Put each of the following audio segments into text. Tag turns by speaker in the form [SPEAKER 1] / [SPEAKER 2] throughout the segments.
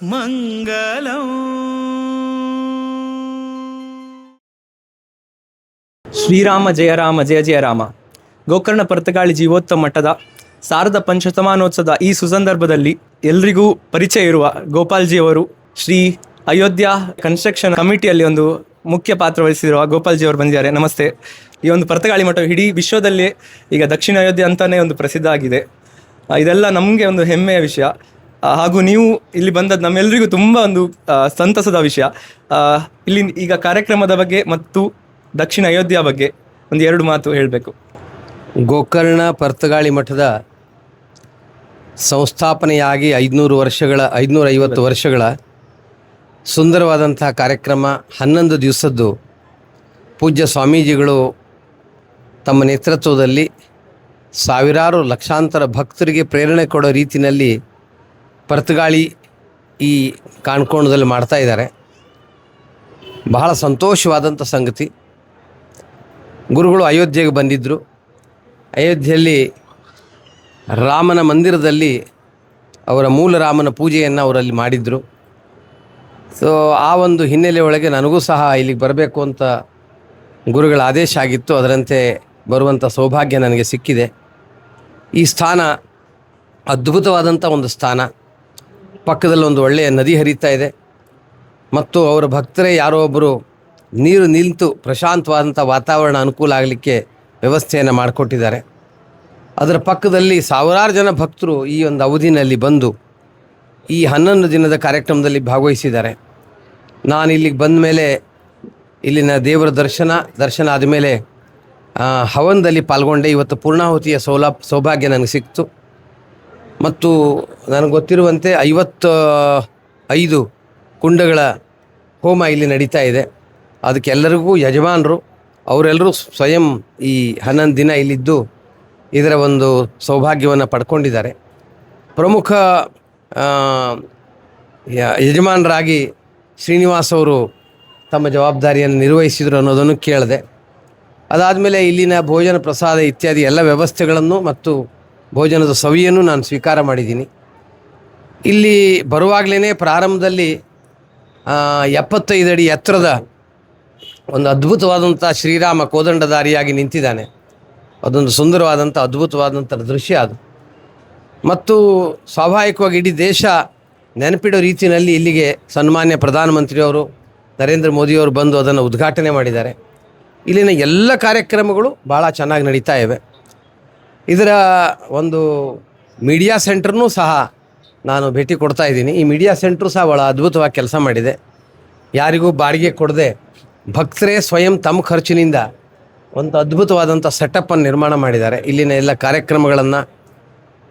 [SPEAKER 1] ಮಂಗಲಂ.
[SPEAKER 2] ಶ್ರೀರಾಮ ಜಯ ರಾಮ ಜಯ ಜಯ ರಾಮ. ಗೋಕರ್ಣ ಪರ್ತಗಾಳಿ ಜೀವೋತ್ತಮ ಮಠದ ಶಾರದ ಪಂಚಶತಮಾನೋತ್ಸವದ ಈ ಸುಸಂದರ್ಭದಲ್ಲಿ ಎಲ್ರಿಗೂ ಪರಿಚಯ ಇರುವ ಗೋಪಾಲ್ಜಿಯವರು ಶ್ರೀ ಅಯೋಧ್ಯ ಕನ್ಸ್ಟ್ರಕ್ಷನ್ ಕಮಿಟಿಯಲ್ಲಿ ಒಂದು ಮುಖ್ಯ ಪಾತ್ರ ವಹಿಸಿರುವ ಗೋಪಾಲ್ಜಿಯವರು ಬಂದಿದ್ದಾರೆ. ನಮಸ್ತೆ. ಈ ಒಂದು ಪರ್ತಗಾಳಿ ಮಠ ಇಡೀ ವಿಶ್ವದಲ್ಲೇ ಈಗ ದಕ್ಷಿಣ ಅಯೋಧ್ಯೆ ಅಂತಲೇ ಒಂದು ಪ್ರಸಿದ್ಧ ಆಗಿದೆ. ಇದೆಲ್ಲ ನಮಗೆ ಒಂದು ಹೆಮ್ಮೆಯ ವಿಷಯ. ಹಾಗೂ ನೀವು ಇಲ್ಲಿ ಬಂದದ್ದು ನಮ್ಮೆಲ್ಲರಿಗೂ ತುಂಬ ಒಂದು ಸಂತಸದ ವಿಷಯ. ಇಲ್ಲಿ ಈಗ ಕಾರ್ಯಕ್ರಮದ ಬಗ್ಗೆ ಮತ್ತು ದಕ್ಷಿಣ ಅಯೋಧ್ಯ ಬಗ್ಗೆ ಒಂದು ಎರಡು ಮಾತು ಹೇಳಬೇಕು.
[SPEAKER 3] ಗೋಕರ್ಣ ಪರ್ತಗಾಳಿ ಮಠದ ಸಂಸ್ಥಾಪನೆಯಾಗಿ 550 ವರ್ಷಗಳ ಸುಂದರವಾದಂಥ ಕಾರ್ಯಕ್ರಮ 11 ದಿವಸದ್ದು ಪೂಜ್ಯ ಸ್ವಾಮೀಜಿಗಳು ತಮ್ಮ ನೇತೃತ್ವದಲ್ಲಿ ಸಾವಿರಾರು ಲಕ್ಷಾಂತರ ಭಕ್ತರಿಗೆ ಪ್ರೇರಣೆ ಕೊಡೋ ರೀತಿಯಲ್ಲಿ ಪರ್ತಗಾಳಿ ಈ ಕಾಣ್ಕೋಣದಲ್ಲಿ ಮಾಡ್ತಾ ಇದ್ದಾರೆ. ಬಹಳ ಸಂತೋಷವಾದಂಥ ಸಂಗತಿ. ಗುರುಗಳು ಅಯೋಧ್ಯೆಗೆ ಬಂದಿದ್ದರು. ಅಯೋಧ್ಯೆಯಲ್ಲಿ ರಾಮನ ಮಂದಿರದಲ್ಲಿ ಅವರ ಮೂಲ ರಾಮನ ಪೂಜೆಯನ್ನು ಅವರಲ್ಲಿ ಮಾಡಿದರು. ಸೊ ಆ ಒಂದು ಹಿನ್ನೆಲೆ ಒಳಗೆ ನನಗೂ ಸಹ ಇಲ್ಲಿಗೆ ಬರಬೇಕು ಅಂತ ಗುರುಗಳ ಆದೇಶ ಆಗಿತ್ತು. ಅದರಂತೆ ಬರುವಂಥ ಸೌಭಾಗ್ಯ ನನಗೆ ಸಿಕ್ಕಿದೆ. ಈ ಸ್ಥಾನ ಅದ್ಭುತವಾದಂಥ ಒಂದು ಸ್ಥಾನ. ಪಕ್ಕದಲ್ಲಿ ಒಂದು ಒಳ್ಳೆಯ ನದಿ ಹರಿತಾ ಇದೆ ಮತ್ತು ಅವರ ಭಕ್ತರೇ ಯಾರೋ ಒಬ್ಬರು ನೀರು ನಿಂತು ಪ್ರಶಾಂತವಾದಂಥ ವಾತಾವರಣ ಅನುಕೂಲ ಆಗಲಿಕ್ಕೆ ವ್ಯವಸ್ಥೆಯನ್ನು ಮಾಡಿಕೊಟ್ಟಿದ್ದಾರೆ. ಅದರ ಪಕ್ಕದಲ್ಲಿ ಸಾವಿರಾರು ಜನ ಭಕ್ತರು ಈ ಒಂದು ಅವಧಿನಲ್ಲಿ ಬಂದು ಈ 11 ದಿನದ ಕಾರ್ಯಕ್ರಮದಲ್ಲಿ ಭಾಗವಹಿಸಿದ್ದಾರೆ. ನಾನು ಇಲ್ಲಿಗೆ ಬಂದ ಮೇಲೆ ಇಲ್ಲಿನ ದೇವರ ದರ್ಶನ ಆದಮೇಲೆ ಹವನದಲ್ಲಿ ಪಾಲ್ಗೊಂಡೆ. ಇವತ್ತು ಪೂರ್ಣಾಹುತಿಯ ಸೌಭಾಗ್ಯ ನನಗೆ ಸಿಕ್ತು. ಮತ್ತು ನನಗೆ ಗೊತ್ತಿರುವಂತೆ 55 ಕುಂಡಗಳ ಹೋಮ ಇಲ್ಲಿ ನಡೀತಾ ಇದೆ. ಅದಕ್ಕೆಲ್ಲರಿಗೂ ಯಜಮಾನರು ಅವರೆಲ್ಲರೂ ಸ್ವಯಂ ಈ 11 ದಿನ ಇಲ್ಲಿದ್ದು ಇದರ ಒಂದು ಸೌಭಾಗ್ಯವನ್ನು ಪಡ್ಕೊಂಡಿದ್ದಾರೆ. ಪ್ರಮುಖ ಯಜಮಾನರಾಗಿ ಶ್ರೀನಿವಾಸ್ ಅವರು ತಮ್ಮ ಜವಾಬ್ದಾರಿಯನ್ನು ನಿರ್ವಹಿಸಿದರು ಅನ್ನೋದನ್ನು ಕೇಳಿದೆ. ಅದಾದಮೇಲೆ ಇಲ್ಲಿನ ಭೋಜನ ಪ್ರಸಾದ ಇತ್ಯಾದಿ ಎಲ್ಲ ವ್ಯವಸ್ಥೆಗಳನ್ನು ಮತ್ತು ಭೋಜನದ ಸವಿಯನ್ನು ನಾನು ಸ್ವೀಕಾರ ಮಾಡಿದ್ದೀನಿ. ಇಲ್ಲಿ ಬರುವಾಗಲೇ ಪ್ರಾರಂಭದಲ್ಲಿ 75 ಅಡಿ ಎತ್ತರದ ಒಂದು ಅದ್ಭುತವಾದಂಥ ಶ್ರೀರಾಮ ಕೋದಂಡಧಾರಿಯಾಗಿ ನಿಂತಿದ್ದಾನೆ. ಅದೊಂದು ಸುಂದರವಾದಂಥ ಅದ್ಭುತವಾದಂಥ ದೃಶ್ಯ ಅದು. ಮತ್ತು ಸ್ವಾಭಾವಿಕವಾಗಿ ಇಡೀ ದೇಶ ನೆನಪಿಡೋ ರೀತಿಯಲ್ಲಿ ಇಲ್ಲಿಗೆ ಸನ್ಮಾನ್ಯ ಪ್ರಧಾನಮಂತ್ರಿಯವರು ನರೇಂದ್ರ ಮೋದಿಯವರು ಬಂದು ಅದನ್ನು ಉದ್ಘಾಟನೆ ಮಾಡಿದ್ದಾರೆ. ಇಲ್ಲಿನ ಎಲ್ಲ ಕಾರ್ಯಕ್ರಮಗಳು ಭಾಳ ಚೆನ್ನಾಗಿ ನಡೀತಾ ಇವೆ. ಇದರ ಒಂದು ಮೀಡಿಯಾ ಸೆಂಟ್ರನ್ನೂ ಸಹ ನಾನು ಭೇಟಿ ಕೊಡ್ತಾ ಇದ್ದೀನಿ. ಈ ಮೀಡಿಯಾ ಸೆಂಟ್ರು ಸಹ ಭಾಳ ಅದ್ಭುತವಾಗಿ ಕೆಲಸ ಮಾಡಿದೆ. ಯಾರಿಗೂ ಬಾಡಿಗೆ ಕೊಡದೆ ಭಕ್ತರೇ ಸ್ವಯಂ ತಮ್ಮ ಖರ್ಚಿನಿಂದ ಒಂದು ಅದ್ಭುತವಾದಂಥ ಸೆಟಪ್ಪನ್ನು ನಿರ್ಮಾಣ ಮಾಡಿದ್ದಾರೆ. ಇಲ್ಲಿನ ಎಲ್ಲ ಕಾರ್ಯಕ್ರಮಗಳನ್ನು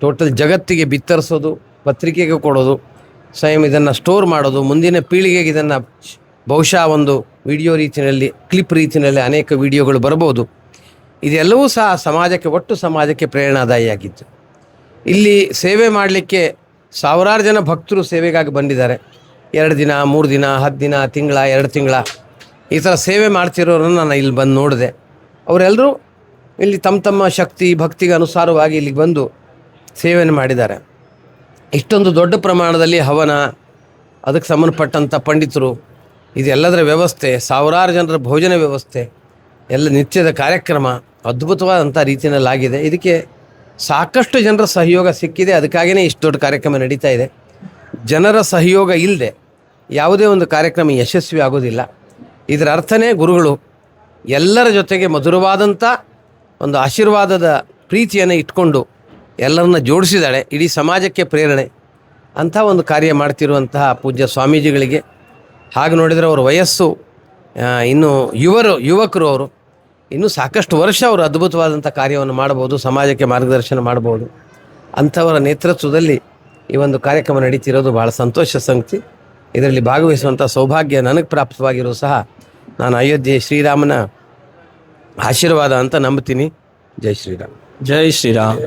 [SPEAKER 3] ಟೋಟಲ್ ಜಗತ್ತಿಗೆ ಬಿತ್ತರಿಸೋದು, ಪತ್ರಿಕೆಗೆ ಕೊಡೋದು, ಸ್ವಯಂ ಇದನ್ನು ಸ್ಟೋರ್ ಮಾಡೋದು, ಮುಂದಿನ ಪೀಳಿಗೆಗೆ ಇದನ್ನು ಬಹುಶಃ ಒಂದು ವಿಡಿಯೋ ರೀತಿಯಲ್ಲಿ ಕ್ಲಿಪ್ ರೀತಿಯಲ್ಲಿ ಅನೇಕ ವಿಡಿಯೋಗಳು ಬರ್ಬೋದು. ಇದೆಲ್ಲವೂ ಸಹ ಒಟ್ಟು ಸಮಾಜಕ್ಕೆ ಪ್ರೇರಣಾದಾಯಿಯಾಗಿತ್ತು. ಇಲ್ಲಿ ಸೇವೆ ಮಾಡಲಿಕ್ಕೆ ಸಾವಿರಾರು ಜನ ಭಕ್ತರು ಸೇವೆಗಾಗಿ ಬಂದಿದ್ದಾರೆ. 2 ದಿನ 3 ದಿನ 10 ದಿನ ತಿಂಗಳ 2 ತಿಂಗಳ ಈ ಥರ ಸೇವೆ ಮಾಡ್ತಿರೋರನ್ನು ನಾನು ಇಲ್ಲಿ ಬಂದು ನೋಡಿದೆ. ಅವರೆಲ್ಲರೂ ಇಲ್ಲಿ ತಮ್ಮ ಶಕ್ತಿ ಭಕ್ತಿಗೆ ಅನುಸಾರವಾಗಿ ಇಲ್ಲಿಗೆ ಬಂದು ಸೇವೆಯನ್ನು ಮಾಡಿದ್ದಾರೆ. ಇಷ್ಟೊಂದು ದೊಡ್ಡ ಪ್ರಮಾಣದಲ್ಲಿ ಹವನ, ಅದಕ್ಕೆ ಸಂಬಂಧಪಟ್ಟಂಥ ಪಂಡಿತರು, ಇದೆಲ್ಲದರ ವ್ಯವಸ್ಥೆ, ಸಾವಿರಾರು ಜನರ ಭೋಜನ ವ್ಯವಸ್ಥೆ, ಎಲ್ಲ ನಿತ್ಯದ ಕಾರ್ಯಕ್ರಮ ಅದ್ಭುತವಾದಂಥ ರೀತಿಯಲ್ಲಾಗಿದೆ. ಇದಕ್ಕೆ ಸಾಕಷ್ಟು ಜನರ ಸಹಯೋಗ ಸಿಕ್ಕಿದೆ. ಅದಕ್ಕಾಗಿಯೇ ಇಷ್ಟು ದೊಡ್ಡ ಕಾರ್ಯಕ್ರಮ ನಡೀತಾ ಇದೆ. ಜನರ ಸಹಯೋಗ ಇಲ್ಲದೆ ಯಾವುದೇ ಒಂದು ಕಾರ್ಯಕ್ರಮ ಯಶಸ್ವಿ ಆಗೋದಿಲ್ಲ. ಇದರ ಅರ್ಥನೇ ಗುರುಗಳು ಎಲ್ಲರ ಜೊತೆಗೆ ಮಧುರವಾದಂಥ ಒಂದು ಆಶೀರ್ವಾದದ ಪ್ರೀತಿಯನ್ನು ಇಟ್ಕೊಂಡು ಎಲ್ಲರನ್ನ ಜೋಡಿಸಿದ್ದಾಳೆ. ಇಡೀ ಸಮಾಜಕ್ಕೆ ಪ್ರೇರಣೆ ಅಂಥ ಒಂದು ಕಾರ್ಯ ಮಾಡ್ತಿರುವಂತಹ ಪೂಜ್ಯ ಸ್ವಾಮೀಜಿಗಳಿಗೆ, ಹಾಗೆ ನೋಡಿದರೆ ಅವರ ವಯಸ್ಸು ಇನ್ನು ಯುವಕರು ಅವರು ಇನ್ನೂ ಸಾಕಷ್ಟು ವರ್ಷ ಅವರು ಅದ್ಭುತವಾದಂಥ ಕಾರ್ಯವನ್ನು ಮಾಡ್ಬೋದು, ಸಮಾಜಕ್ಕೆ ಮಾರ್ಗದರ್ಶನ ಮಾಡ್ಬೋದು. ಅಂಥವರ ನೇತೃತ್ವದಲ್ಲಿ ಈ ಒಂದು ಕಾರ್ಯಕ್ರಮ ನಡೀತಿರೋದು ಭಾಳ ಸಂತೋಷ ಸಂಗತಿ. ಇದರಲ್ಲಿ ಭಾಗವಹಿಸುವಂಥ ಸೌಭಾಗ್ಯ ನನಗೆ ಪ್ರಾಪ್ತವಾಗಿರೋ ಸಹ ನಾನು ಅಯೋಧ್ಯೆ ಶ್ರೀರಾಮನ ಆಶೀರ್ವಾದ ಅಂತ ನಂಬ್ತೀನಿ. ಜೈ ಶ್ರೀರಾಮ್.
[SPEAKER 2] ಜೈ ಶ್ರೀರಾಮ್.